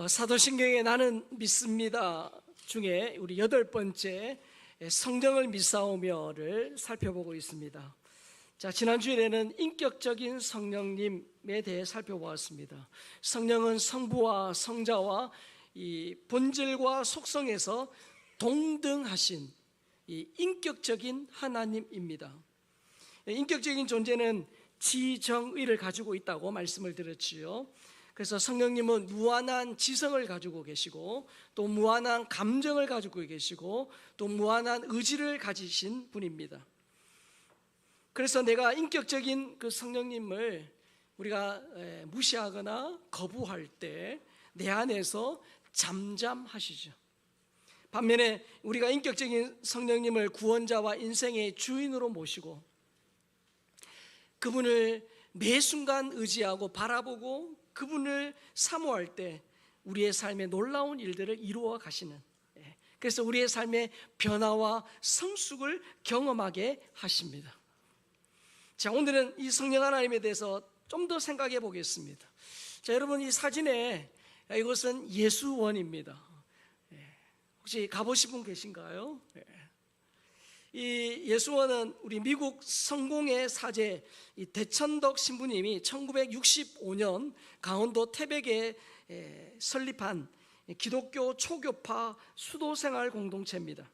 사도신경에 나는 믿습니다 중에 우리 8번째 성령을 믿사오며를 살펴보고 있습니다. 자, 지난주에는 인격적인 성령님에 대해 살펴보았습니다. 성령은 성부와 성자와 이 본질과 속성에서 동등하신 이 인격적인 하나님입니다. 인격적인 존재는 지정의를 가지고 있다고 말씀을 드렸지요. 그래서 성령님은 무한한 지성을 가지고 계시고 또 무한한 감정을 가지고 계시고 또 무한한 의지를 가지신 분입니다. 그래서 내가 인격적인 그 성령님을 우리가 무시하거나 거부할 때 내 안에서 잠잠하시죠. 반면에 우리가 인격적인 성령님을 구원자와 인생의 주인으로 모시고 그분을 매 순간 의지하고 바라보고 그분을 사모할 때 우리의 삶에 놀라운 일들을 이루어 가시는, 그래서 우리의 삶의 변화와 성숙을 경험하게 하십니다. 자, 오늘은 이 성령 하나님에 대해서 좀 더 생각해 보겠습니다. 자, 여러분, 이 사진에 이것은 예수원입니다. 혹시 가보신 분 계신가요? 이 예수원은 우리 미국 성공의 사제 이 대천덕 신부님이 1965년 강원도 태백에 설립한 기독교 초교파 수도생활 공동체입니다.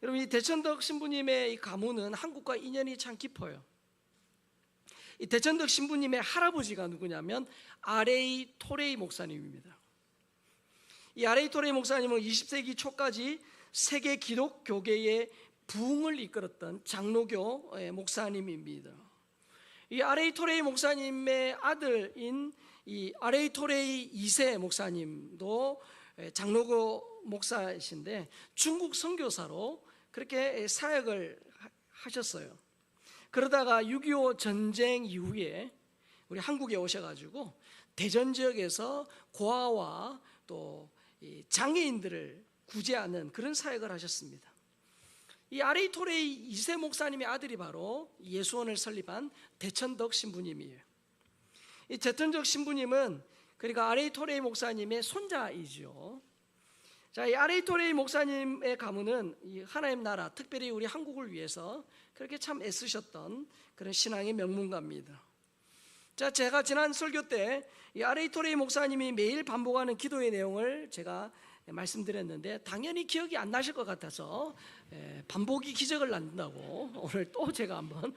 여러분, 이 대천덕 신부님의 이 가문은 한국과 인연이 참 깊어요. 이 대천덕 신부님의 할아버지가 누구냐면 R.A. 토레이 목사님입니다. 이 R.A. 토레이 목사님은 20세기 초까지 세계 기독교계의 부흥을 이끌었던 장로교 목사님입니다. 이 R.A. 토레이 목사님의 아들인 이 R.A. 토레이 2세 목사님도 장로교 목사이신데 중국 선교사로 그렇게 사역을 하셨어요. 그러다가 6.25 전쟁 이후에 우리 한국에 오셔가지고 대전 지역에서 고아와 또 장애인들을 구제하는 그런 사역을 하셨습니다. 이 R.A. 토레이 2세 목사님의 아들이 바로 예수원을 설립한 대천덕 신부님이에요. 이 대천덕 신부님은 그러니까 R.A. 토레이 목사님의 손자이죠. 자, 이 R.A. 토레이 목사님의 가문은 이 하나님 나라, 특별히 우리 한국을 위해서 그렇게 참 애쓰셨던 그런 신앙의 명문가입니다. 자, 제가 지난 설교 때 이 R.A. 토레이 목사님이 매일 반복하는 기도의 내용을 제가 말씀드렸는데 당연히 기억이 안 나실 것 같아서 반복이 기적을 낳는다고 오늘 또 제가 한번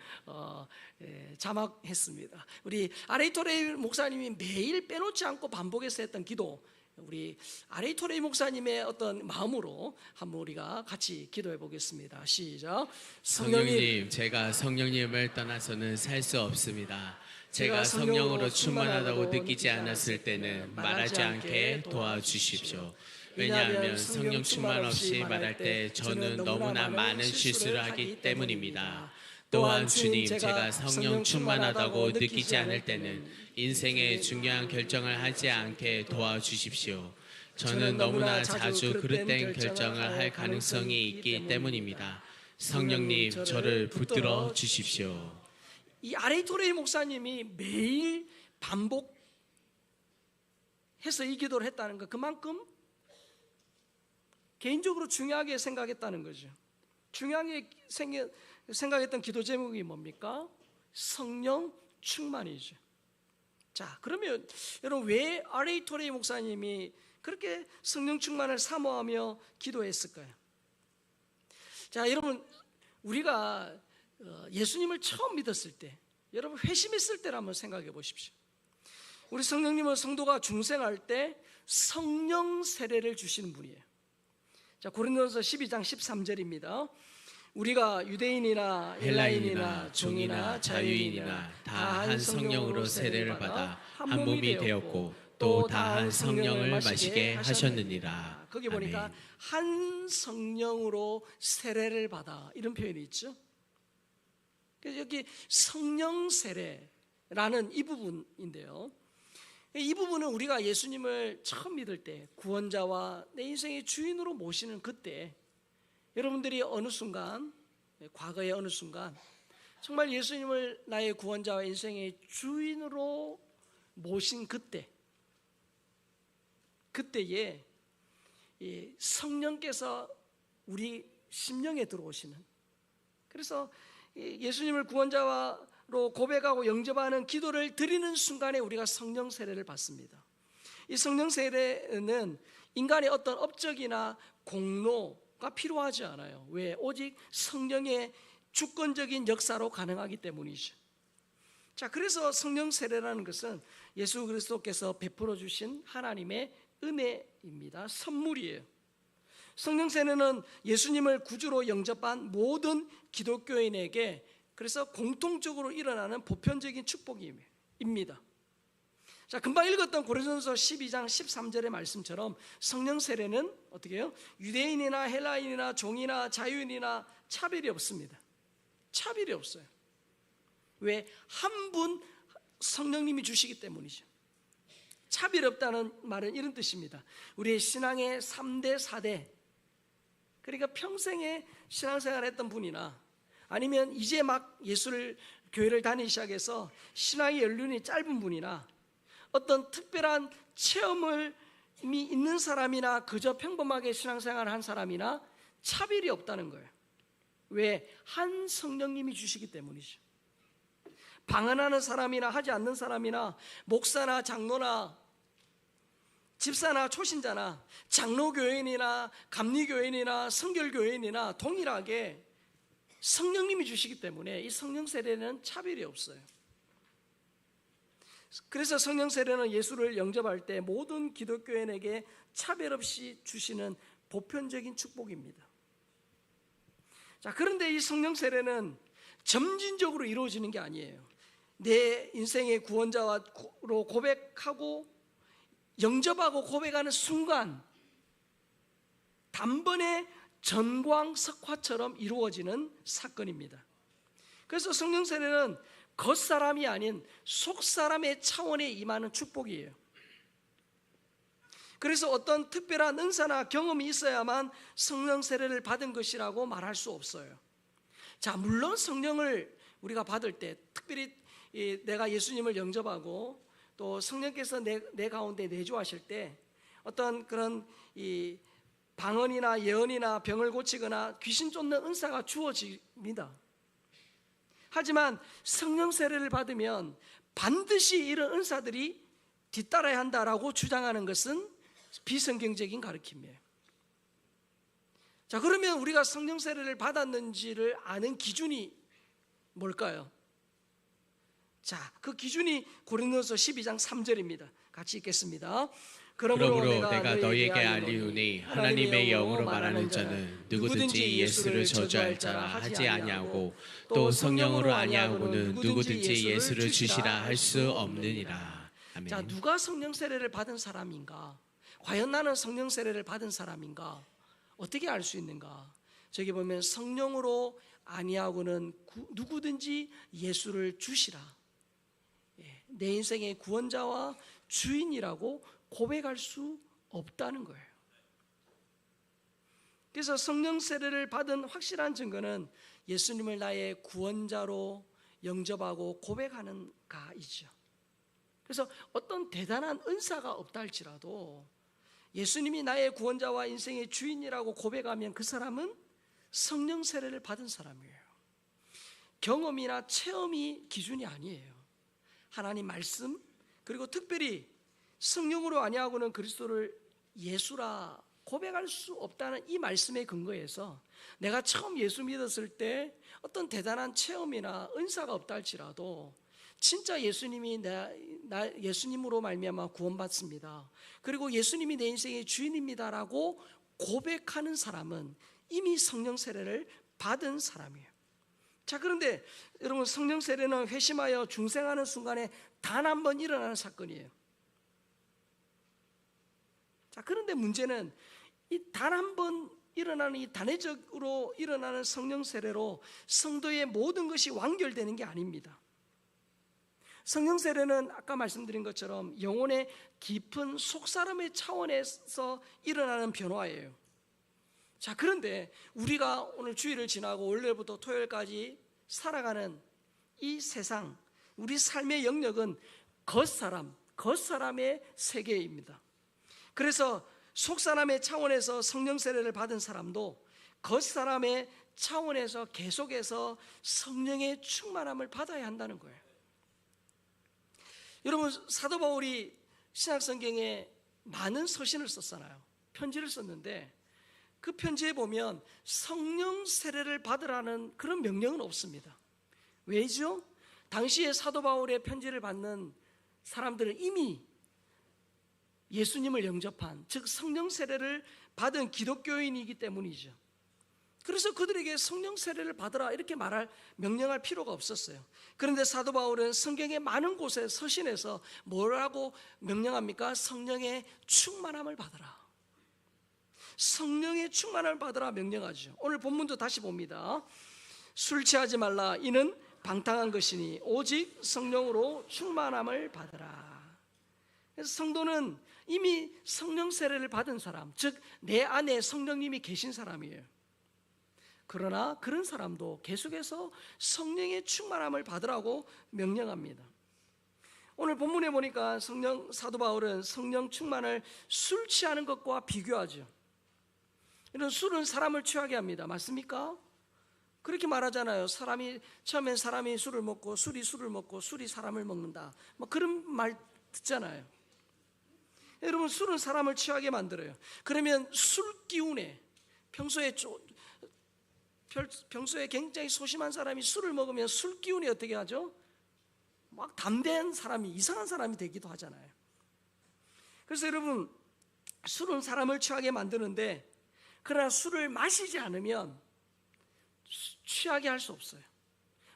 자막했습니다. 우리 R.A. 토레이 목사님이 매일 빼놓지 않고 반복해서 했던 기도, 우리 R.A. 토레이 목사님의 어떤 마음으로 한번 우리가 같이 기도해 보겠습니다. 시작. 성령님, 제가 성령님을 떠나서는 살 수 없습니다. 제가 성령으로 충만하다고 느끼지 않았을 때는 말하지 않게 도와주십시오. 왜냐하면 성령 충만 없이 말할 때 저는 너무나 많은 실수를 하기 때문입니다. 또한 주님, 제가 성령 충만하다고 느끼지 않을 때는 인생의 중요한 결정을 하지 않게 도와주십시오. 저는 너무나 자주 그릇된 결정을 할 가능성이 있기 때문입니다. 성령님, 저를 붙들어 주십시오. 이 R.A. 토레이 목사님이 매일 반복해서 이 기도를 했다는 것, 그만큼 개인적으로 중요하게 생각했다는 거죠. 중요하게 생각했던 기도 제목이 뭡니까? 성령 충만이죠. 자, 그러면 여러분, 왜 R.A. 토레이 목사님이 그렇게 성령 충만을 사모하며 기도했을까요? 자, 여러분, 우리가 예수님을 처음 믿었을 때, 여러분 회심했을 때를 한번 생각해 보십시오. 우리 성령님은 성도가 중생할 때 성령 세례를 주시는 분이에요. 자, 고린도서 12장 13절입니다. 우리가 유대인이나 헬라인이나 종이나 자유인이나 다 한 성령으로 세례를 받아 한 몸이 되었고 또 다 한 성령을 마시게 하셨느니라. 거기 보니까 아멘. 한 성령으로 세례를 받아, 이런 표현이 있죠. 그래서 여기 성령 세례라는 이 부분인데요, 이 부분은 우리가 예수님을 처음 믿을 때, 구원자와 내 인생의 주인으로 모시는 그때, 여러분들이 어느 순간, 과거의 어느 순간 정말 예수님을 나의 구원자와 인생의 주인으로 모신 그때, 그때에 이 성령께서 우리 심령에 들어오시는, 그래서 예수님을 구원자로 고백하고 영접하는 기도를 드리는 순간에 우리가 성령 세례를 받습니다. 이 성령 세례는 인간의 어떤 업적이나 공로가 필요하지 않아요. 왜? 오직 성령의 주권적인 역사로 가능하기 때문이죠. 자, 그래서 성령 세례라는 것은 예수 그리스도께서 베풀어 주신 하나님의 은혜입니다. 선물이에요. 성령 세례는 예수님을 구주로 영접한 모든 기독교인에게 그래서 공통적으로 일어나는 보편적인 축복입니다. 자, 금방 읽었던 고린도전서 12장 13절의 말씀처럼 성령 세례는 어떻게 해요? 유대인이나 헬라인이나 종이나 자유인이나 차별이 없습니다. 차별이 없어요. 왜? 한 분 성령님이 주시기 때문이죠. 차별이 없다는 말은 이런 뜻입니다. 우리의 신앙의 3대 4대, 그러니까 평생에 신앙생활을 했던 분이나 아니면 이제 막 교회를 다니기 시작해서 신앙의 연륜이 짧은 분이나 어떤 특별한 체험이 있는 사람이나 그저 평범하게 신앙생활을 한 사람이나 차별이 없다는 거예요. 왜? 한 성령님이 주시기 때문이죠. 방언하는 사람이나 하지 않는 사람이나 목사나 장로나 집사나 초신자나 장로교인이나 감리교인이나 성결교인이나 동일하게 성령님이 주시기 때문에 이 성령 세례는 차별이 없어요. 그래서 성령 세례는 예수를 영접할 때 모든 기독교인에게 차별 없이 주시는 보편적인 축복입니다. 자, 그런데 이 성령 세례는 점진적으로 이루어지는 게 아니에요. 내 인생의 구원자로 고백하고 영접하고 고백하는 순간 단번에 전광석화처럼 이루어지는 사건입니다. 그래서 성령 세례는 겉사람이 아닌 속사람의 차원에 임하는 축복이에요. 그래서 어떤 특별한 은사나 경험이 있어야만 성령 세례를 받은 것이라고 말할 수 없어요. 자, 물론 성령을 우리가 받을 때 특별히 내가 예수님을 영접하고 또 성령께서 내 가운데 내주하실 때 어떤 그런 이 방언이나 예언이나 병을 고치거나 귀신 쫓는 은사가 주어집니다. 하지만 성령 세례를 받으면 반드시 이런 은사들이 뒤따라야 한다라고 주장하는 것은 비성경적인 가르침이에요. 자, 그러면 우리가 성령 세례를 받았는지를 아는 기준이 뭘까요? 자, 그 기준이 고린도서 12장 3절입니다. 같이 읽겠습니다. 그러므로 내가 너희에게 알리오니 하나님의 영으로 말하는 자는 누구든지 예수를 저주할 자라 하지 아니하고 또 성령으로 아니하고는 누구든지 예수를 주시라 할 수 없느니라. 아멘. 자, 누가 성령 세례를 받은 사람인가? 과연 나는 성령 세례를 받은 사람인가? 어떻게 알 수 있는가? 저기 보면 성령으로 아니하고는 누구든지 예수를 주시라. 내 인생의 구원자와 주인이라고 고백할 수 없다는 거예요. 그래서 성령 세례를 받은 확실한 증거는 예수님을 나의 구원자로 영접하고 고백하는 가이죠. 그래서 어떤 대단한 은사가 없다 할지라도 예수님이 나의 구원자와 인생의 주인이라고 고백하면 그 사람은 성령 세례를 받은 사람이에요. 경험이나 체험이 기준이 아니에요. 하나님 말씀, 그리고 특별히 성령으로 아니하고는 그리스도를 예수라 고백할 수 없다는 이 말씀에 근거해서 내가 처음 예수 믿었을 때 어떤 대단한 체험이나 은사가 없다 할지라도 진짜 예수님이 예수님으로 말미암아 구원받습니다. 그리고 예수님이 내 인생의 주인입니다라고 고백하는 사람은 이미 성령 세례를 받은 사람이에요. 자, 그런데 여러분, 성령 세례는 회심하여 중생하는 순간에 단 한 번 일어나는 사건이에요. 자, 그런데 문제는 이 단 한 번 일어나는 이 단회적으로 일어나는 성령 세례로 성도의 모든 것이 완결되는 게 아닙니다. 성령 세례는 아까 말씀드린 것처럼 영혼의 깊은 속사람의 차원에서 일어나는 변화예요. 자, 그런데 우리가 오늘 주일을 지나고 월요일부터 토요일까지 살아가는 이 세상, 우리 삶의 영역은 겉사람의 세계입니다. 그래서 속 사람의 차원에서 성령 세례를 받은 사람도 겉 사람의 차원에서 계속해서 성령의 충만함을 받아야 한다는 거예요. 여러분, 사도 바울이 신약성경에 많은 서신을 썼잖아요. 편지를 썼는데 그 편지에 보면 성령 세례를 받으라는 그런 명령은 없습니다. 왜죠? 당시에 사도 바울의 편지를 받는 사람들은 이미 예수님을 영접한, 즉 성령 세례를 받은 기독교인이기 때문이죠. 그래서 그들에게 성령 세례를 받으라 이렇게 명령할 필요가 없었어요. 그런데 사도 바울은 성경의 많은 곳에 서신에서 뭐라고 명령합니까? 성령의 충만함을 받으라. 성령의 충만함을 받으라 명령하죠. 오늘 본문도 다시 봅니다. 술 취하지 말라. 이는 방탕한 것이니 오직 성령으로 충만함을 받으라. 그래서 성도는 이미 성령 세례를 받은 사람, 즉 내 안에 성령님이 계신 사람이에요. 그러나 그런 사람도 계속해서 성령의 충만함을 받으라고 명령합니다. 오늘 본문에 보니까 사도 바울은 성령 충만을 술 취하는 것과 비교하죠. 이런 술은 사람을 취하게 합니다. 맞습니까? 그렇게 말하잖아요. 처음엔 사람이 술을 먹고 술이 먹고 술이 사람을 먹는다, 뭐 그런 말 듣잖아요. 여러분, 술은 사람을 취하게 만들어요. 그러면 술 기운에 평소에 굉장히 소심한 사람이 술을 먹으면 술 기운이 어떻게 하죠? 막 담대한 사람이, 이상한 사람이 되기도 하잖아요. 그래서 여러분, 술은 사람을 취하게 만드는데, 그러나 술을 마시지 않으면 취하게 할 수 없어요.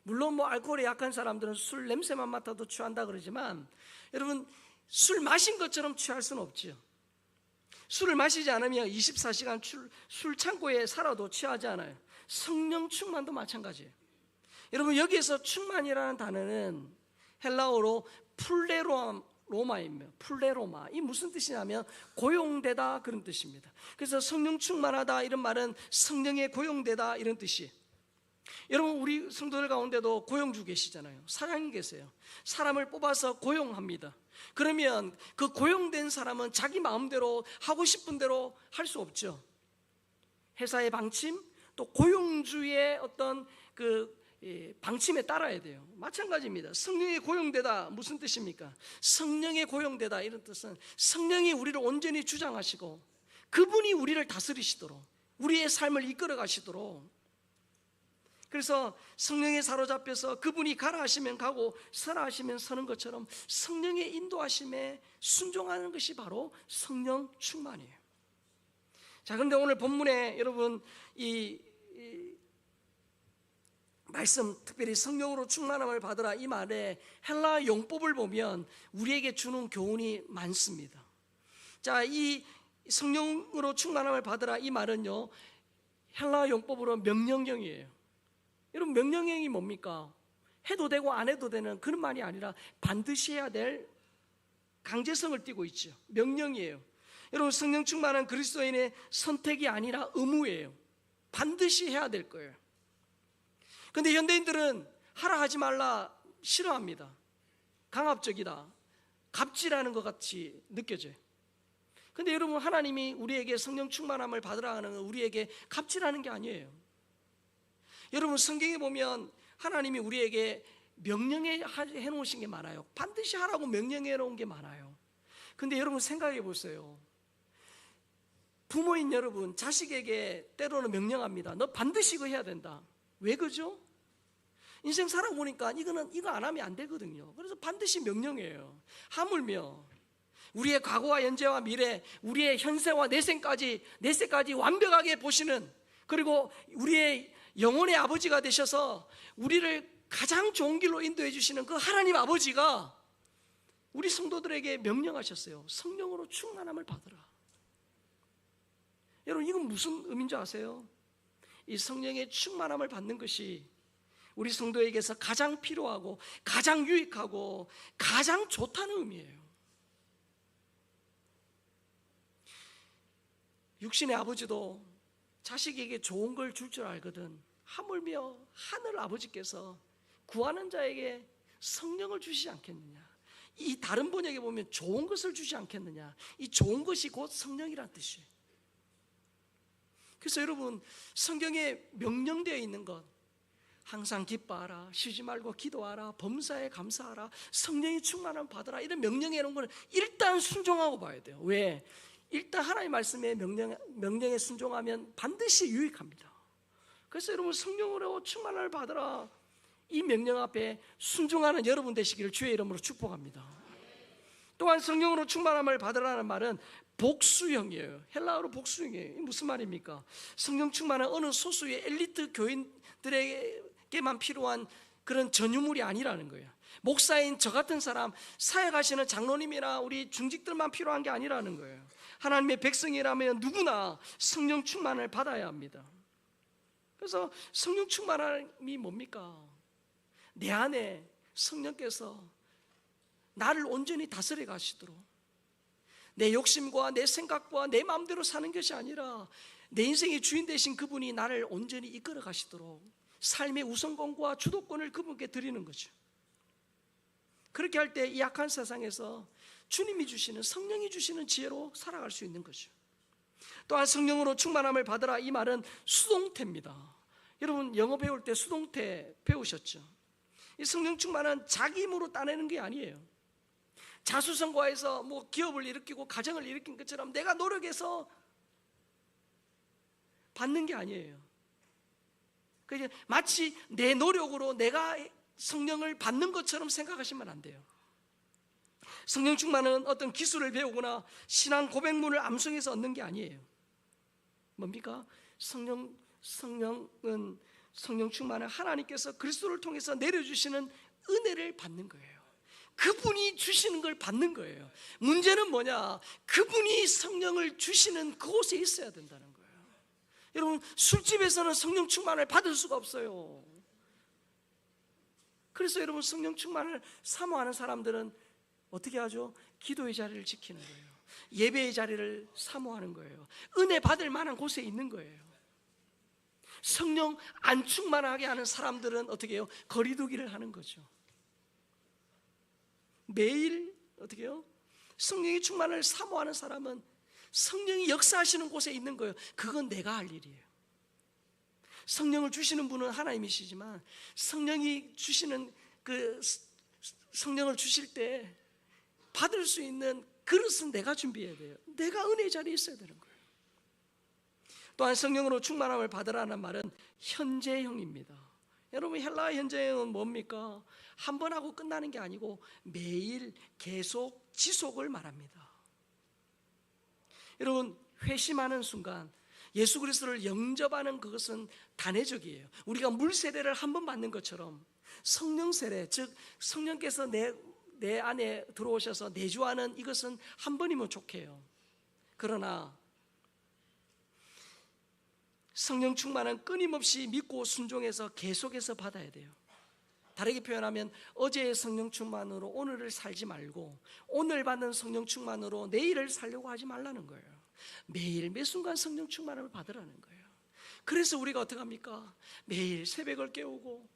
물론 뭐 알코올에 약한 사람들은 술 냄새만 맡아도 취한다 그러지만, 여러분, 술 마신 것처럼 취할 수는 없죠. 술을 마시지 않으면 24시간 술 창고에 살아도 취하지 않아요. 성령 충만도 마찬가지예요. 여러분, 여기에서 충만이라는 단어는 헬라어로 플레로마입니다. 플레로마. 이 무슨 뜻이냐면 고용되다, 그런 뜻입니다. 그래서 성령 충만하다 이런 말은 성령에 고용되다 이런 뜻이에요. 여러분, 우리 성도들 가운데도 고용주 계시잖아요. 사장님 계세요. 사람을 뽑아서 고용합니다. 그러면 그 고용된 사람은 자기 마음대로 하고 싶은 대로 할 수 없죠. 회사의 방침, 또 고용주의 어떤 그 방침에 따라야 돼요. 마찬가지입니다. 성령에 고용되다 무슨 뜻입니까? 성령에 고용되다 이런 뜻은 성령이 우리를 온전히 주장하시고 그분이 우리를 다스리시도록, 우리의 삶을 이끌어 가시도록, 그래서 성령에 사로잡혀서 그분이 가라 하시면 가고 서라 하시면 서는 것처럼 성령의 인도하심에 순종하는 것이 바로 성령 충만이에요. 자, 그런데 오늘 본문에 여러분 이 말씀, 특별히 성령으로 충만함을 받으라 이 말에 헬라 용법을 보면 우리에게 주는 교훈이 많습니다. 자, 이 성령으로 충만함을 받으라 이 말은요, 헬라 용법으로 명령형이에요. 여러분, 명령형이 뭡니까? 해도 되고 안 해도 되는 그런 말이 아니라 반드시 해야 될 강제성을 띠고 있죠. 명령이에요. 여러분, 성령 충만한 그리스도인의 선택이 아니라 의무예요. 반드시 해야 될 거예요. 그런데 현대인들은 하라 하지 말라 싫어합니다. 강압적이다, 갑질하는 것 같이 느껴져요. 그런데 여러분, 하나님이 우리에게 성령 충만함을 받으라 하는 건 우리에게 갑질하는 게 아니에요. 여러분, 성경에 보면 하나님이 우리에게 명령해 놓으신 게 많아요. 반드시 하라고 명령해 놓은 게 많아요. 근데 여러분 생각해 보세요. 부모인 여러분, 자식에게 때로는 명령합니다. 너 반드시 이거 해야 된다. 왜 그죠? 인생 살아보니까 이거 안 하면 안 되거든요. 그래서 반드시 명령해요. 하물며 우리의 과거와 현재와 미래, 우리의 현세와 내세까지 완벽하게 보시는, 그리고 우리의 영혼의 아버지가 되셔서 우리를 가장 좋은 길로 인도해 주시는 그 하나님 아버지가 우리 성도들에게 명령하셨어요. 성령으로 충만함을 받으라. 여러분, 이건 무슨 의미인지 아세요? 이 성령의 충만함을 받는 것이 우리 성도에게서 가장 필요하고 가장 유익하고 가장 좋다는 의미예요. 육신의 아버지도 자식에게 좋은 걸 줄 줄 알거든. 하물며 하늘 아버지께서 구하는 자에게 성령을 주시지 않겠느냐. 이 다른 번역에 보면 좋은 것을 주지 않겠느냐. 이 좋은 것이 곧 성령이란 뜻이에요. 그래서 여러분, 성경에 명령되어 있는 것, 항상 기뻐하라, 쉬지 말고 기도하라, 범사에 감사하라, 성령이 충만함을 받으라, 이런 명령해 놓은 거는 일단 순종하고 봐야 돼요. 왜? 일단 하나님의 말씀에 명령에 순종하면 반드시 유익합니다. 그래서 여러분, 성령으로 충만함을 받으라, 이 명령 앞에 순종하는 여러분 되시기를 주의 이름으로 축복합니다. 또한 성령으로 충만함을 받으라는 말은 복수형이에요. 헬라어로 복수형이에요. 이게 무슨 말입니까? 성령 충만은 어느 소수의 엘리트 교인들에게만 필요한 그런 전유물이 아니라는 거예요. 목사인 저 같은 사람, 사역하시는 장로님이나 우리 중직들만 필요한 게 아니라는 거예요. 하나님의 백성이라면 누구나 성령 충만을 받아야 합니다. 그래서 성령 충만함이 뭡니까? 내 안에 성령께서 나를 온전히 다스려 가시도록, 내 욕심과 내 생각과 내 마음대로 사는 것이 아니라 내 인생의 주인 되신 그분이 나를 온전히 이끌어 가시도록 삶의 우선권과 주도권을 그분께 드리는 거죠. 그렇게 할 때 이 악한 세상에서 주님이 주시는, 성령이 주시는 지혜로 살아갈 수 있는 거죠. 또한 성령으로 충만함을 받으라, 이 말은 수동태입니다. 여러분, 영어 배울 때 수동태 배우셨죠? 이 성령 충만은 자기 힘으로 따내는 게 아니에요. 자수성가해서 뭐 기업을 일으키고 가정을 일으킨 것처럼 내가 노력해서 받는 게 아니에요. 그냥 마치 내 노력으로 내가 성령을 받는 것처럼 생각하시면 안 돼요. 성령 충만은 어떤 기술을 배우거나 신앙 고백문을 암송해서 얻는 게 아니에요. 뭡니까? 성령 충만은 하나님께서 그리스도를 통해서 내려주시는 은혜를 받는 거예요. 그분이 주시는 걸 받는 거예요. 문제는 뭐냐? 그분이 성령을 주시는 그곳에 있어야 된다는 거예요. 여러분, 술집에서는 성령 충만을 받을 수가 없어요. 그래서 여러분, 성령 충만을 사모하는 사람들은 어떻게 하죠? 기도의 자리를 지키는 거예요. 예배의 자리를 사모하는 거예요. 은혜 받을 만한 곳에 있는 거예요. 성령 안 충만하게 하는 사람들은 어떻게 해요? 거리두기를 하는 거죠. 매일 어떻게 해요? 성령의 충만을 사모하는 사람은 성령이 역사하시는 곳에 있는 거예요. 그건 내가 할 일이에요. 성령을 주시는 분은 하나님이시지만 성령이 주시는 그 성령을 주실 때 받을 수 있는 그릇은 내가 준비해야 돼요. 내가 은혜의 자리에 있어야 되는 거예요. 또한 성령으로 충만함을 받으라는 말은 현재형입니다. 여러분, 헬라 현재형은 뭡니까? 한 번 하고 끝나는 게 아니고 매일 계속 지속을 말합니다. 여러분, 회심하는 순간 예수 그리스도를 영접하는 그것은 단회적이에요. 우리가 물 세례를 한 번 받는 것처럼 성령 세례, 즉 성령께서 내 안에 들어오셔서 내주하는 이것은 한 번이면 족해요. 그러나 성령 충만은 끊임없이 믿고 순종해서 계속해서 받아야 돼요. 다르게 표현하면 어제의 성령 충만으로 오늘을 살지 말고 오늘 받는 성령 충만으로 내일을 살려고 하지 말라는 거예요. 매일 매 순간 성령 충만을 받으라는 거예요. 그래서 우리가 어떻게 합니까? 매일 새벽을 깨우고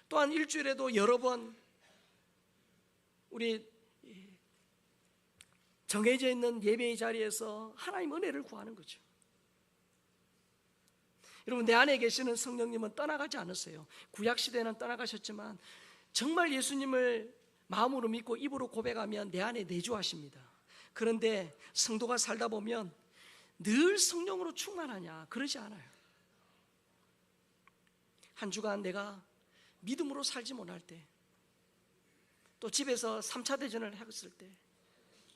또한 일주일에도 여러 번 우리 정해져 있는 예배의 자리에서 하나님 은혜를 구하는 거죠. 여러분, 내 안에 계시는 성령님은 떠나가지 않으세요. 구약시대는 떠나가셨지만 정말 예수님을 마음으로 믿고 입으로 고백하면 내 안에 내주하십니다. 그런데 성도가 살다 보면 늘 성령으로 충만하냐? 그러지 않아요. 한 주간 내가 믿음으로 살지 못할 때, 또 집에서 3차 대전을 했을 때,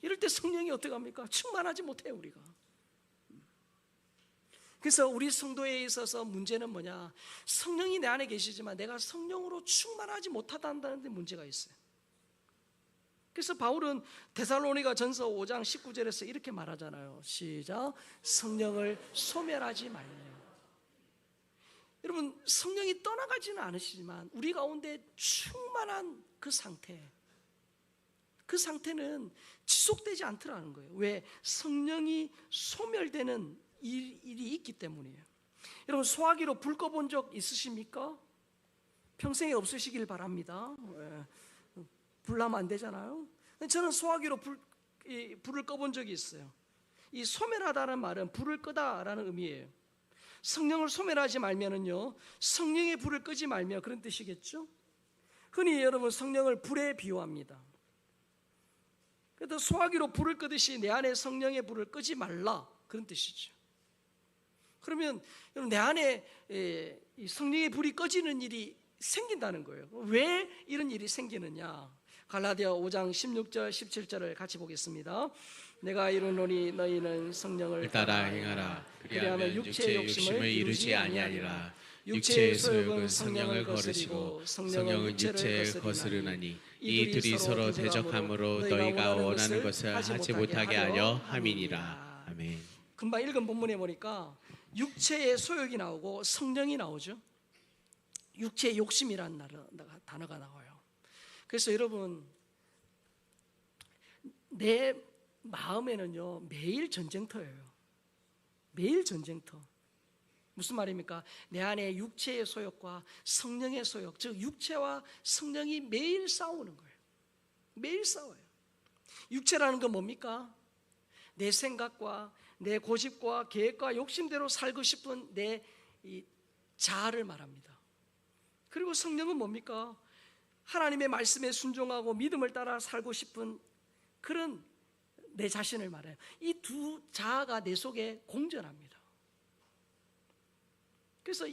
이럴 때 성령이 어떻게 합니까? 충만하지 못해요, 우리가. 그래서 우리 성도에 있어서 문제는 뭐냐? 성령이 내 안에 계시지만 내가 성령으로 충만하지 못하다는 데 문제가 있어요. 그래서 바울은 데살로니가 전서 5장 19절에서 이렇게 말하잖아요. 시작. 성령을 소멸하지 말래요. 여러분, 성령이 떠나가지는 않으시지만 우리 가운데 충만한 그 상태는 지속되지 않더라는 거예요. 왜? 성령이 소멸되는 일이 있기 때문이에요. 여러분, 소화기로 불 꺼본 적 있으십니까? 평생에 없으시길 바랍니다. 불나면 안 되잖아요. 저는 소화기로 불을 꺼본 적이 있어요. 이 소멸하다는 말은 불을 끄다라는 의미예요. 성령을 소멸하지 말면은요, 성령의 불을 끄지 말며, 그런 뜻이겠죠. 흔히 여러분 성령을 불에 비유합니다. 그래도 소화기로 불을 끄듯이 내 안에 성령의 불을 끄지 말라, 그런 뜻이죠. 그러면 내 안에 이 성령의 불이 꺼지는 일이 생긴다는 거예요. 왜 이런 일이 생기느냐? 갈라디아 5장 16절 17절을 같이 보겠습니다. 내가 이르노니 너희는 성령을 따라 행하라. 그리하면 육체의 욕심을 이루지 아니하리라. 육체의 육체의 소욕은 성령을 거스리고 성령은 육체에 거스르나니 이 둘이 서로 대적함으로 너희가 원하는 것을 하지 못하게 하려 함이니라. 아멘. 금방 읽은 본문에 보니까 육체의 소욕이 나오고 성령이 나오죠. 육체의 욕심이라는 단어가 나와요. 그래서 여러분, 내 마음에는요 매일 전쟁터예요. 매일 전쟁터. 무슨 말입니까? 내 안에 육체의 소욕과 성령의 소욕, 즉 육체와 성령이 매일 싸우는 거예요. 매일 싸워요. 육체라는 건 뭡니까? 내 생각과 내 고집과 계획과 욕심대로 살고 싶은 내 이 자아를 말합니다. 그리고 성령은 뭡니까? 하나님의 말씀에 순종하고 믿음을 따라 살고 싶은 그런 내 자신을 말해요. 이 두 자아가 내 속에 공존합니다. 그래서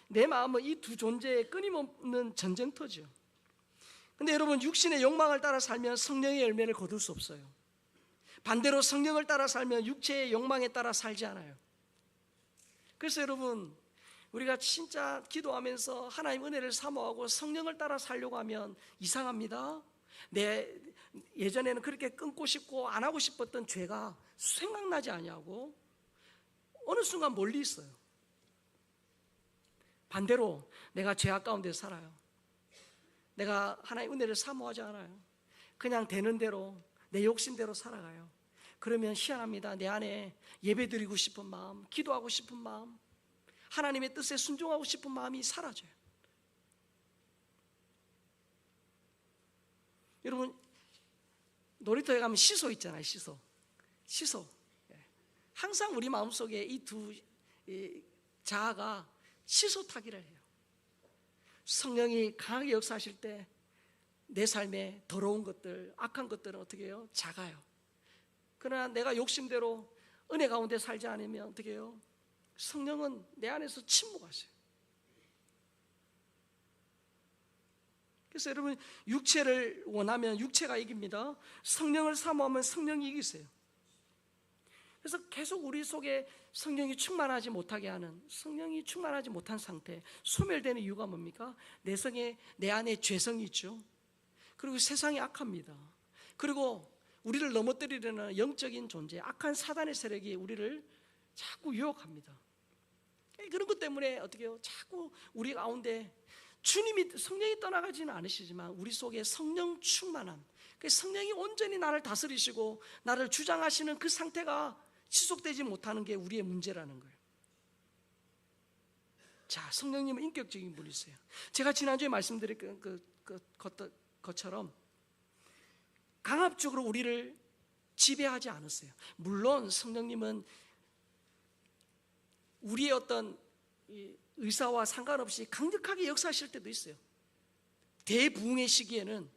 내 마음은 이 두 존재의 끊임없는 전쟁터죠. 근데 여러분, 육신의 욕망을 따라 살면 성령의 열매를 거둘 수 없어요. 반대로 성령을 따라 살면 육체의 욕망에 따라 살지 않아요. 그래서 여러분, 우리가 진짜 기도하면서 하나님 은혜를 사모하고 성령을 따라 살려고 하면 이상합니다. 예전에는 그렇게 끊고 싶고 안 하고 싶었던 죄가 생각나지 아니하고 어느 순간 멀리 있어요. 반대로 내가 죄악 가운데 살아요. 내가 하나님 은혜를 사모하지 않아요. 그냥 되는 대로 내 욕심대로 살아가요. 그러면 희한합니다. 내 안에 예배드리고 싶은 마음, 기도하고 싶은 마음, 하나님의 뜻에 순종하고 싶은 마음이 사라져요. 여러분, 놀이터에 가면 시소 있잖아요. 시소. 항상 우리 마음속에 이 두 자아가 시소 타기를 해요. 성령이 강하게 역사하실 때 내 삶에 더러운 것들, 악한 것들은 어떻게 해요? 작아요. 그러나 내가 욕심대로 은혜 가운데 살지 않으면 어떻게 해요? 성령은 내 안에서 침묵하세요. 그래서 여러분, 육체를 원하면 육체가 이깁니다. 성령을 사모하면 성령이 이기세요. 그래서 계속 우리 속에 성령이 충만하지 못하게 하는, 성령이 충만하지 못한 상태, 소멸되는 이유가 뭡니까? 내 안에 죄성이 있죠. 그리고 세상이 악합니다. 그리고 우리를 넘어뜨리려는 영적인 존재, 악한 사단의 세력이 우리를 자꾸 유혹합니다. 그런 것 때문에 어떻게 해요? 자꾸 우리 가운데 성령이 떠나가지는 않으시지만 우리 속에 성령 충만함, 성령이 온전히 나를 다스리시고 나를 주장하시는 그 상태가 지속되지 못하는 게 우리의 문제라는 거예요. 자, 성령님은 인격적인 분이세요. 제가 지난주에 말씀드린 것처럼 강압적으로 우리를 지배하지 않으세요. 물론 성령님은 우리의 어떤 의사와 상관없이 강력하게 역사하실 때도 있어요. 대부흥의 시기에는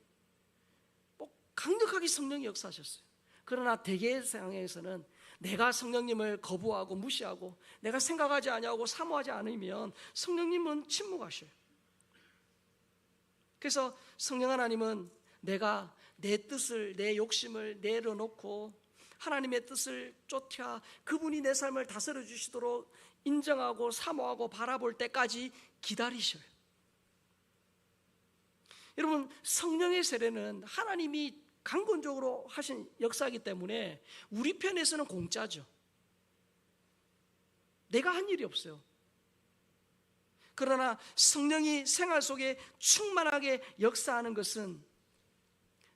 강력하게 성령이 역사하셨어요. 그러나 대개의 상황에서는 내가 성령님을 거부하고 무시하고 내가 생각하지 아니하고 사모하지 않으면 성령님은 침묵하셔요. 그래서 성령 하나님은 내가 내 뜻을, 내 욕심을 내려놓고 하나님의 뜻을 쫓아 그분이 내 삶을 다스려 주시도록 인정하고 사모하고 바라볼 때까지 기다리셔요. 여러분, 성령의 세례는 하나님이 강권적으로 하신 역사이기 때문에 우리 편에서는 공짜죠. 내가 한 일이 없어요. 그러나 성령이 생활 속에 충만하게 역사하는 것은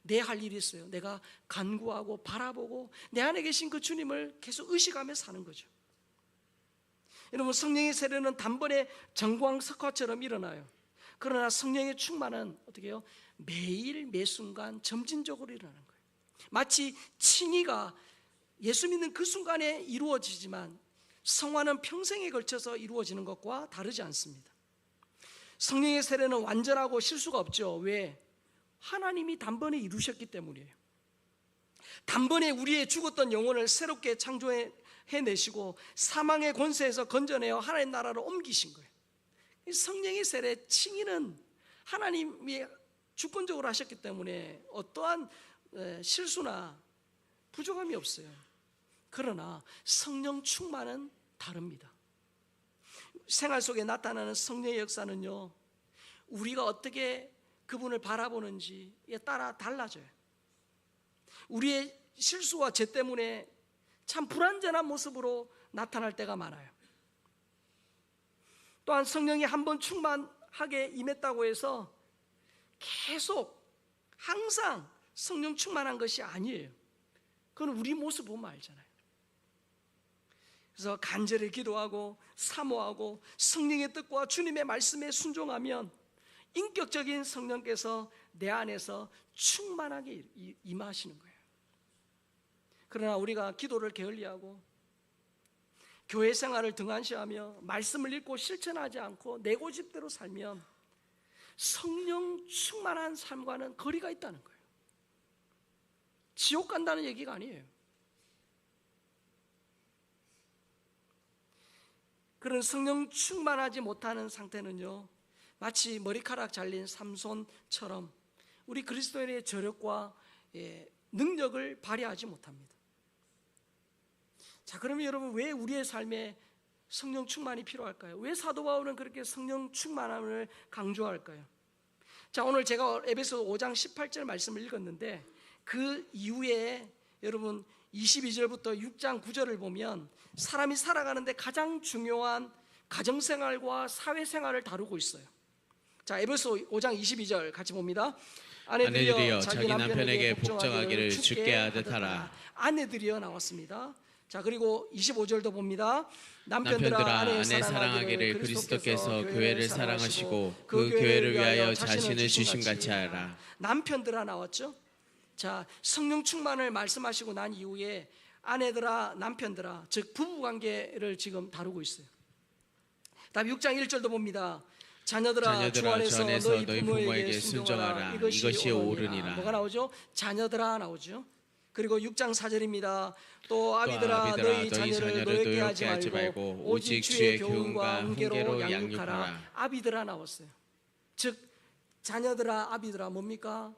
내 할 일이 있어요. 내가 간구하고 바라보고 내 안에 계신 그 주님을 계속 의식하며 사는 거죠. 여러분, 성령의 세례는 단번에 정광석화처럼 일어나요. 그러나 성령의 충만은 어떻게 해요? 매일 매순간 점진적으로 일어나는 거예요. 마치 칭의가 예수 믿는 그 순간에 이루어지지만 성화는 평생에 걸쳐서 이루어지는 것과 다르지 않습니다. 성령의 세례는 완전하고 실수가 없죠. 왜? 하나님이 단번에 이루셨기 때문이에요. 단번에 우리의 죽었던 영혼을 새롭게 창조해내시고 사망의 권세에서 건져내어 하나님 나라로 옮기신 거예요. 성령의 세례 칭의는 하나님이 주권적으로 하셨기 때문에 어떠한 실수나 부족함이 없어요. 그러나 성령 충만은 다릅니다. 생활 속에 나타나는 성령의 역사는요, 우리가 어떻게 그분을 바라보는지에 따라 달라져요. 우리의 실수와 죄 때문에 참 불완전한 모습으로 나타날 때가 많아요. 또한 성령이 한번 충만하게 임했다고 해서 계속 항상 성령 충만한 것이 아니에요. 그건 우리 모습 보면 알잖아요. 그래서 간절히 기도하고 사모하고 성령의 뜻과 주님의 말씀에 순종하면 인격적인 성령께서 내 안에서 충만하게 임하시는 거예요. 그러나 우리가 기도를 게을리하고 교회 생활을 등한시하며 말씀을 읽고 실천하지 않고 내 고집대로 살면 성령 충만한 삶과는 거리가 있다는 거예요. 지옥 간다는 얘기가 아니에요. 그런 성령 충만하지 못하는 상태는요, 마치 머리카락 잘린 삼손처럼 우리 그리스도인의 저력과 능력을 발휘하지 못합니다. 자, 그러면 여러분, 왜 우리의 삶에 성령 충만이 필요할까요? 왜 사도 바울은 그렇게 성령 충만함을 강조할까요? 자, 오늘 제가 에베소 5장 18절 말씀을 읽었는데 그 이후에 여러분 22절부터 6장 9절을 보면 사람이 살아가는데 가장 중요한 가정생활과 사회생활을 다루고 있어요. 자, 에베소 5장 22절 같이 봅니다. 아내들이여 자기 남편에게 복종하기를 주께 하듯 하라. 아내들이여 나왔습니다. 자, 그리고 25절도 봅니다. 남편들아 아내 사랑하기를 그리스도께서 교회를 사랑하시고 그 교회를 위하여 자신을 주심같이 하라. 남편들아 나왔죠. 자, 성령 충만을 말씀하시고 난 이후에 아내들아 남편들아, 즉 부부관계를 지금 다루고 있어요. 다음 6장 1절도 봅니다. 자녀들아 주 안에서 너희 부모에게 순종하라. 이것이 옳으니라. 뭐가 나오죠? 자녀들아 나오죠. 그리고 6장 4절입니다. 또 아비들아 너희 자녀를 노엽게 하지 말고 오직 주의 교훈과 훈계로 양육하라. 아비들아 나왔어요. 즉 자녀들아 아비들아 뭡니까?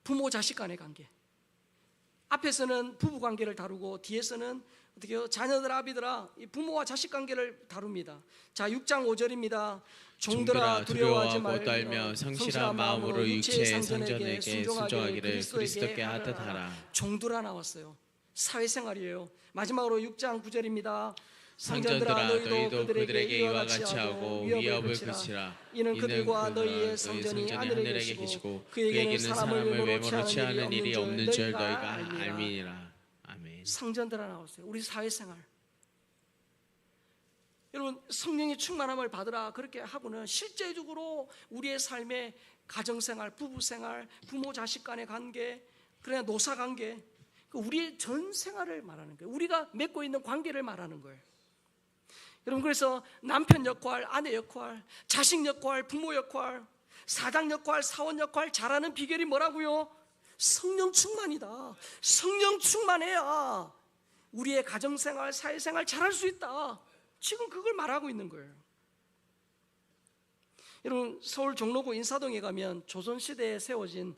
부모 자식 간의 관계. 앞에서는 부부 관계를 다루고 뒤에서는 어떻게요? 자녀들 아비들아 부모와 자식 관계를 다룹니다. 자, 6장 5절입니다. 종들아 두려워하지 말고 떨며 성실한 마음으로 육체의 상전에게 순종하기를 그리스도께 하듯 하라. 종들아 나왔어요. 사회생활이에요. 마지막으로 6장 9절입니다. 상전들아 너희도 그들에게 이와 같이 하고 위협을 그치라. 이는 그들과 너희의 성전이 하늘에 계시고 그에게는 사람을 외모로 취하는 일이 없는 줄 너희가 알미니라. 아멘. 상전들아 나왔어요. 우리 사회생활. 여러분 성령의 충만함을 받으라 그렇게 하고는 실제적으로 우리의 삶의 가정생활, 부부생활, 부모 자식 간의 관계, 그러나 노사관계, 우리의 전 생활을 말하는 거예요. 우리가 맺고 있는 관계를 말하는 거예요. 여러분 그래서 남편 역할, 아내 역할, 자식 역할, 부모 역할, 사장 역할, 사원 역할 잘하는 비결이 뭐라고요? 성령 충만이다. 성령 충만해야 우리의 가정생활, 사회생활 잘할 수 있다. 지금 그걸 말하고 있는 거예요. 여러분 서울 종로구 인사동에 가면 조선시대에 세워진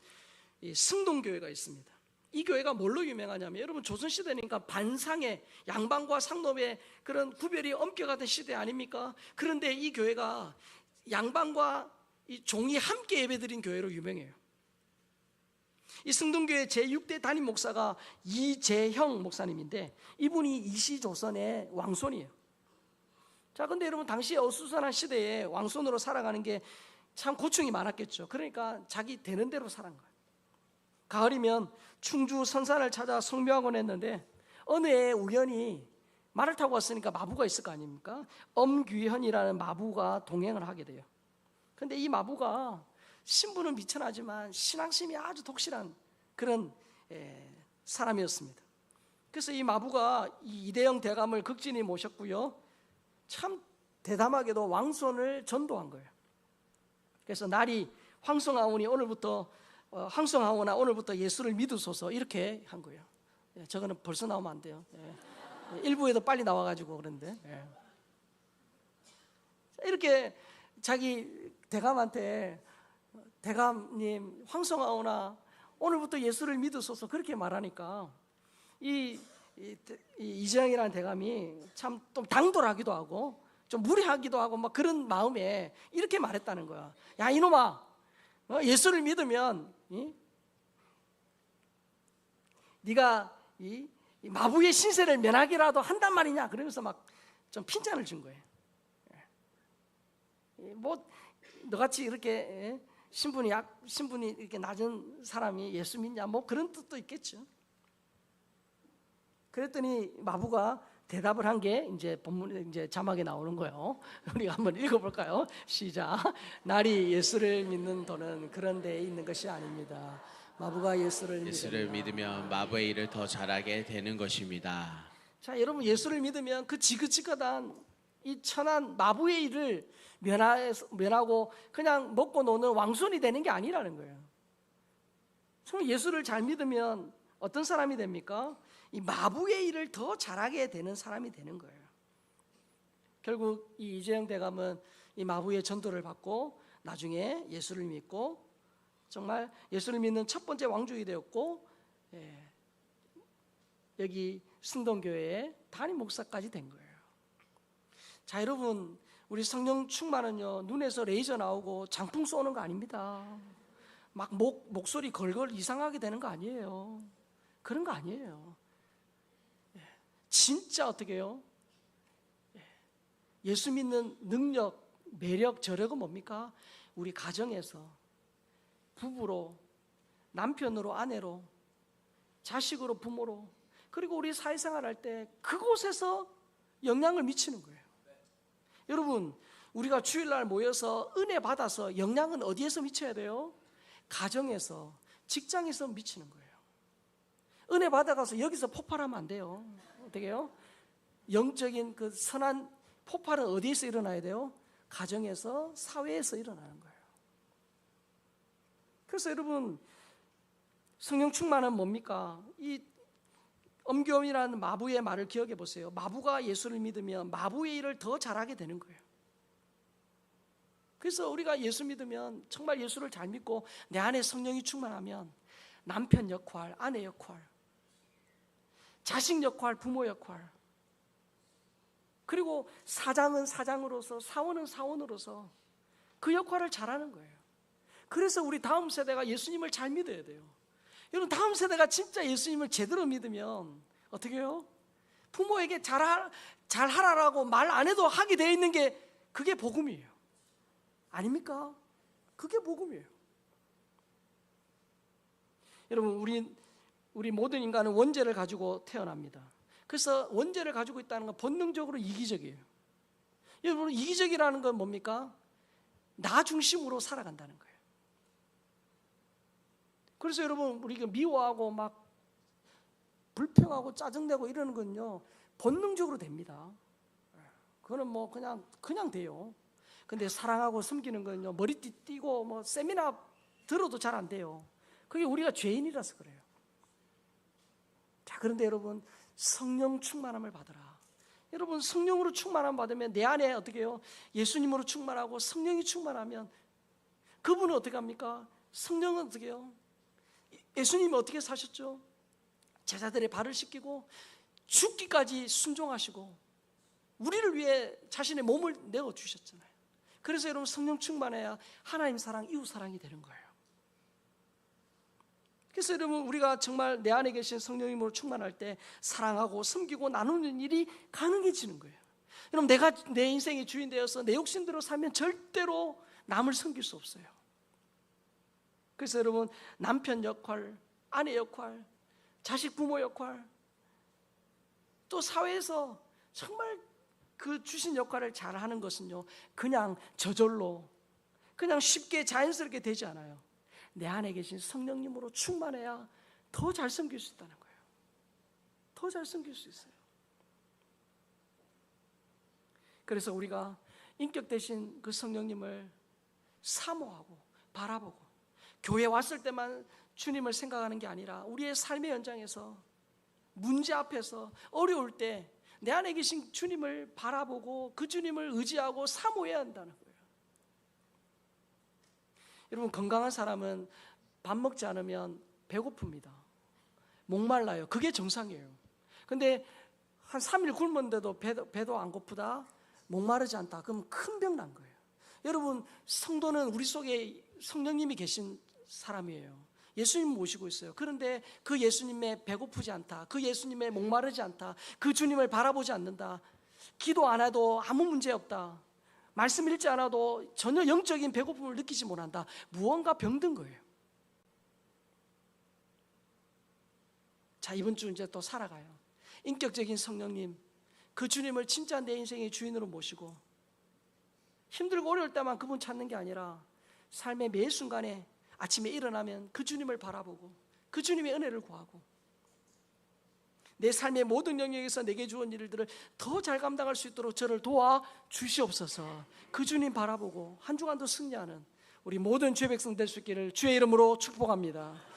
이 승동교회가 있습니다. 이 교회가 뭘로 유명하냐면 여러분 조선시대니까 반상의 양반과 상놈의 그런 구별이 엄격하던 시대 아닙니까? 그런데 이 교회가 양반과 이 종이 함께 예배드린 교회로 유명해요. 이 승동교회 제6대 담임 목사가 이재형 목사님인데 이분이 이시조선의 왕손이에요. 자, 근데 여러분 당시 어수선한 시대에 왕손으로 살아가는 게 참 고충이 많았겠죠. 그러니까 자기 되는 대로 살아간 거예요. 가을이면 충주 선산을 찾아 성묘학원 했는데 어느 해 우연히 말을 타고 왔으니까 마부가 있을 거 아닙니까? 엄귀현이라는 마부가 동행을 하게 돼요. 근데 이 마부가 신분은 미천하지만 신앙심이 아주 독실한 그런 사람이었습니다. 그래서 이 마부가 이 이대영 대감을 극진히 모셨고요, 참 대담하게도 왕손을 전도한 거예요. 그래서 날이 황송하오니 오늘부터 황송하오나 오늘부터 예수를 믿으소서 이렇게 한 거예요. 저거는 벌써 나오면 안 돼요. 일부에도 빨리 나와가지고 그런데 이렇게 자기 대감한테 대감님 황송하오나 오늘부터 예수를 믿으소서 그렇게 말하니까 이재영이라는 대감이 참 좀 당돌하기도 하고 좀 무례하기도 하고 막 그런 마음에 이렇게 말했다는 거야. 야 이놈아, 예수를 믿으면 네가 이 마부의 신세를 면하기라도 한단 말이냐, 그러면서 막 좀 핀잔을 준 거예요. 뭐 너같이 이렇게 신분이 이렇게 낮은 사람이 예수 믿냐, 뭐 그런 뜻도 있겠죠. 그랬더니 마부가 대답을 한 게 이제 본문에 이제 자막에 나오는 거예요. 우리가 한번 읽어볼까요? 시작. 날이 예수를 믿는 도는 그런 데에 있는 것이 아닙니다. 마부가 예수를 믿으면 마부의 일을 더 잘하게 되는 것입니다. 자, 여러분, 예수를 믿으면 그 지긋지긋한 이 천한 마부의 일을 면하고 그냥 먹고 노는 왕손이 되는 게 아니라는 거예요. 정말 예수를 잘 믿으면 어떤 사람이 됩니까? 이 마부의 일을 더 잘하게 되는 사람이 되는 거예요. 결국 이 이재영 대감은 이 마부의 전도를 받고 나중에 예수를 믿고 정말 예수를 믿는 첫 번째 왕족이 되었고, 여기 승동교회의 담임 목사까지 된 거예요. 자, 여러분, 우리 성령 충만은요, 눈에서 레이저 나오고 장풍 쏘는 거 아닙니다. 막 목소리 걸걸 이상하게 되는 거 아니에요. 그런 거 아니에요. 진짜 어떻게 해요? 예수 믿는 능력, 매력, 저력은 뭡니까? 우리 가정에서 부부로, 남편으로, 아내로, 자식으로, 부모로, 그리고 우리 사회생활 할 때 그곳에서 영향을 미치는 거예요. 여러분, 우리가 주일날 모여서 은혜 받아서 영향은 어디에서 미쳐야 돼요? 가정에서, 직장에서 미치는 거예요. 은혜 받아가서 여기서 폭발하면 안 돼요. 어떻게 해요? 영적인 그 선한 폭발은 어디에서 일어나야 돼요? 가정에서, 사회에서 일어나는 거예요. 그래서 여러분, 성령 충만은 뭡니까? 이 엄교이라는 마부의 말을 기억해 보세요. 마부가 예수를 믿으면 마부의 일을 더 잘하게 되는 거예요. 그래서 우리가 예수 믿으면 정말 예수를 잘 믿고 내 안에 성령이 충만하면 남편 역할, 아내 역할, 자식 역할, 부모 역할, 그리고 사장은 사장으로서, 사원은 사원으로서 그 역할을 잘하는 거예요. 그래서 우리 다음 세대가 예수님을 잘 믿어야 돼요. 여러분, 다음 세대가 진짜 예수님을 제대로 믿으면 어떻게 해요? 부모에게 잘하라고 말 안 해도 하게 되어 있는 게 그게 복음이에요. 아닙니까? 그게 복음이에요. 여러분, 우리 모든 인간은 원죄를 가지고 태어납니다. 그래서 원죄를 가지고 있다는 건 본능적으로 이기적이에요. 여러분, 이기적이라는 건 뭡니까? 나 중심으로 살아간다는 거예요. 그래서 여러분, 우리가 미워하고 막 불평하고 짜증내고 이러는 건요, 본능적으로 됩니다. 그거는 뭐 그냥 돼요. 근데 사랑하고 섬기는 건요, 머리띠 띠고 뭐 세미나 들어도 잘 안 돼요. 그게 우리가 죄인이라서 그래요. 자, 그런데 여러분, 성령 충만함을 받으라. 여러분, 성령으로 충만함 받으면 내 안에 어떻게 해요? 예수님으로 충만하고 성령이 충만하면 그분은 어떻게 합니까? 성령은 어떻게 해요? 예수님이 어떻게 사셨죠? 제자들의 발을 씻기고 죽기까지 순종하시고 우리를 위해 자신의 몸을 내어주셨잖아요. 그래서 여러분, 성령 충만해야 하나님 사랑, 이웃 사랑이 되는 거예요. 그래서 여러분, 우리가 정말 내 안에 계신 성령님으로 충만할 때 사랑하고 섬기고 나누는 일이 가능해지는 거예요. 여러분, 내가 내 인생의 주인 되어서 내 욕심대로 살면 절대로 남을 섬길 수 없어요. 그래서 여러분, 남편 역할, 아내 역할, 자식 부모 역할, 또 사회에서 정말 그 주신 역할을 잘하는 것은요, 그냥 저절로, 그냥 쉽게 자연스럽게 되지 않아요. 내 안에 계신 성령님으로 충만해야 더 잘 섬길 수 있다는 거예요. 더 잘 섬길 수 있어요. 그래서 우리가 인격 대신 그 성령님을 사모하고 바라보고 교회 왔을 때만 주님을 생각하는 게 아니라 우리의 삶의 현장에서 문제 앞에서 어려울 때 내 안에 계신 주님을 바라보고 그 주님을 의지하고 사모해야 한다는 거예요. 여러분, 건강한 사람은 밥 먹지 않으면 배고픕니다. 목말라요. 그게 정상이에요. 근데 한 3일 굶었는데도 배도 안 고프다, 목마르지 않다, 그럼 큰 병 난 거예요. 여러분, 성도는 우리 속에 성령님이 계신 사람이에요. 예수님 모시고 있어요. 그런데 그 예수님의 배고프지 않다, 그 예수님의 목마르지 않다, 그 주님을 바라보지 않는다, 기도 안 해도 아무 문제 없다, 말씀 읽지 않아도 전혀 영적인 배고픔을 느끼지 못한다, 무언가 병든 거예요. 자, 이번 주 이제 또 살아가요. 인격적인 성령님, 그 주님을 진짜 내 인생의 주인으로 모시고 힘들고 어려울 때만 그분 찾는 게 아니라 삶의 매 순간에 아침에 일어나면 그 주님을 바라보고 그 주님의 은혜를 구하고 내 삶의 모든 영역에서 내게 주은 일들을 더 잘 감당할 수 있도록 저를 도와 주시옵소서. 그 주님 바라보고 한 주간도 승리하는 우리 모든 주의 백성 될 수 있기를 주의 이름으로 축복합니다.